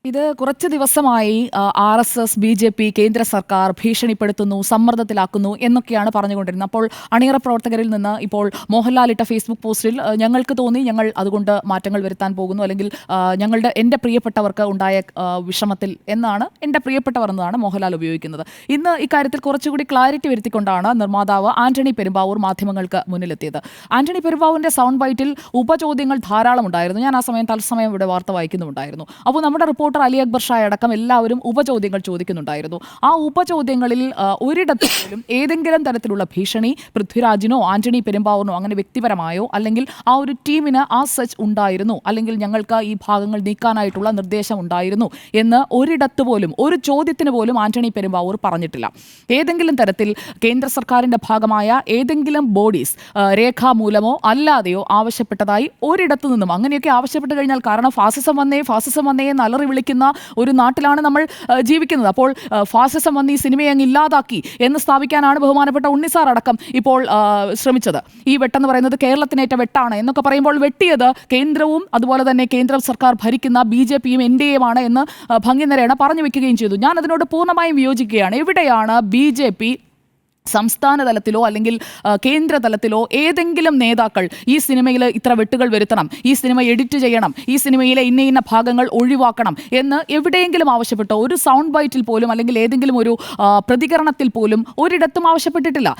ഇത് കുറച്ച് ദിവസമായി RSS, BJP, കേന്ദ്ര സർക്കാർ ഭീഷണിപ്പെടുത്തുന്നു, സമ്മർദ്ദത്തിലാക്കുന്നു എന്നൊക്കെയാണ് പറഞ്ഞുകൊണ്ടിരുന്നത്. അപ്പോൾ അണിയറ പ്രവർത്തകരിൽ നിന്ന് ഇപ്പോൾ മോഹൻലാൽ ഇട്ട ഫേസ്ബുക്ക് പോസ്റ്റിൽ ഞങ്ങൾക്ക് തോന്നി ഞങ്ങൾ അതുകൊണ്ട് മാറ്റങ്ങൾ വരുത്താൻ പോകുന്നു, അല്ലെങ്കിൽ എൻ്റെ പ്രിയപ്പെട്ടവർക്ക് ഉണ്ടായ വിഷമത്തിൽ എന്നാണ് എൻ്റെ പ്രിയപ്പെട്ടവർ എന്നതാണ് മോഹൻലാൽ ഉപയോഗിക്കുന്നത്. ഇന്ന് ഇക്കാര്യത്തിൽ കുറച്ചുകൂടി ക്ലാരിറ്റി വരുത്തിക്കൊണ്ടാണ് നിർമ്മാതാവ് ആന്റണി പെരുമ്പാവൂർ മാധ്യമങ്ങൾക്ക് മുന്നിലെത്തിയത്. ആന്റണി പെരുമ്പാവൂരിൻ്റെ സൗണ്ട് ബൈറ്റിൽ ഉപചോദ്യങ്ങൾ ധാരാളം ഉണ്ടായിരുന്നു. ഞാൻ ആ സമയം തത്സമയം ഇവിടെ വാർത്ത വായിക്കുന്നുണ്ടായിരുന്നു. അപ്പോൾ നമ്മുടെ റിപ്പോർട്ടർ അലി അക്ബർ ഷാ അടക്കം എല്ലാവരും ഉപചോദ്യങ്ങൾ ചോദിക്കുന്നുണ്ടായിരുന്നു. ആ ഉപചോദ്യങ്ങളിൽ ഒരിടത്ത് പോലും ഏതെങ്കിലും തരത്തിലുള്ള ഭീഷണി പൃഥ്വിരാജിനോ ആന്റണി പെരുമ്പാവൂരിനോ അങ്ങനെ വ്യക്തിപരമായോ അല്ലെങ്കിൽ ആ ഒരു ടീമിന് ആ സച്ച് ഉണ്ടായിരുന്നു, അല്ലെങ്കിൽ ഞങ്ങൾക്ക് ഈ ഭാഗങ്ങൾ നീക്കാനായിട്ടുള്ള നിർദ്ദേശം ഉണ്ടായിരുന്നു എന്ന് ഒരിടത്ത് പോലും, ഒരു ചോദ്യത്തിന് പോലും ആന്റണി പെരുമ്പാവൂർ പറഞ്ഞിട്ടില്ല. ഏതെങ്കിലും തരത്തിൽ കേന്ദ്ര സർക്കാരിൻ്റെ ഭാഗമായ ഏതെങ്കിലും ബോഡീസ് രേഖാമൂലമോ അല്ലാതെയോ ആവശ്യപ്പെട്ടതായി ഒരിടത്തു നിന്നും, അങ്ങനെയൊക്കെ ആവശ്യപ്പെട്ട് കഴിഞ്ഞാൽ, കാരണം ഫാസിസം വന്നേ എന്ന് അലറി വിളിക്കുന്ന ഒരു നാട്ടിലാണ് നമ്മൾ ജീവിക്കുന്നത്. അപ്പോൾ ഫാസിസം വന്ന് ഈ സിനിമയെ അങ്ങ് ഇല്ലാതാക്കി എന്ന് സ്ഥാപിക്കാനാണ് ബഹുമാനപ്പെട്ട ഉണ്ണിസാർ അടക്കം ഇപ്പോൾ ശ്രമിച്ചത്. ഈ വെട്ടെന്ന് പറയുന്നത് കേരളത്തിനേറ്റ വെട്ടാണ് എന്നൊക്കെ പറയുമ്പോൾ വെട്ടിയത് കേന്ദ്രവും അതുപോലെ തന്നെ കേന്ദ്ര സർക്കാർ ഭരിക്കുന്ന BJPയും NDAയുമാണ് എന്ന് ഭംഗിനിറയേണ പറഞ്ഞു വെക്കുകയും ചെയ്തു. ഞാൻ അതിനോട് പൂർണ്ണമായും വിയോജിക്കുകയാണ്. എവിടെയാണ് BJP സംസ്ഥാന തലത്തിലോ അല്ലെങ്കിൽ കേന്ദ്ര തലത്തിലോ ഏതെങ്കിലും നേതാക്കൾ ഈ സിനിമയിൽ ഇത്ര വെട്ടുകൾ വരുത്തണം, ഈ സിനിമ എഡിറ്റ് ചെയ്യണം, ഈ സിനിമയിലെ ഇന്ന ഭാഗങ്ങൾ ഒഴിവാക്കണം എന്ന് എവിടെയെങ്കിലും ആവശ്യപ്പെട്ടോ? ഒരു സൗണ്ട് ബൈറ്റിൽ പോലും അല്ലെങ്കിൽ ഏതെങ്കിലും ഒരു പ്രതികരണത്തിൽ പോലും ഒരിടത്തും ആവശ്യപ്പെട്ടിട്ടില്ല.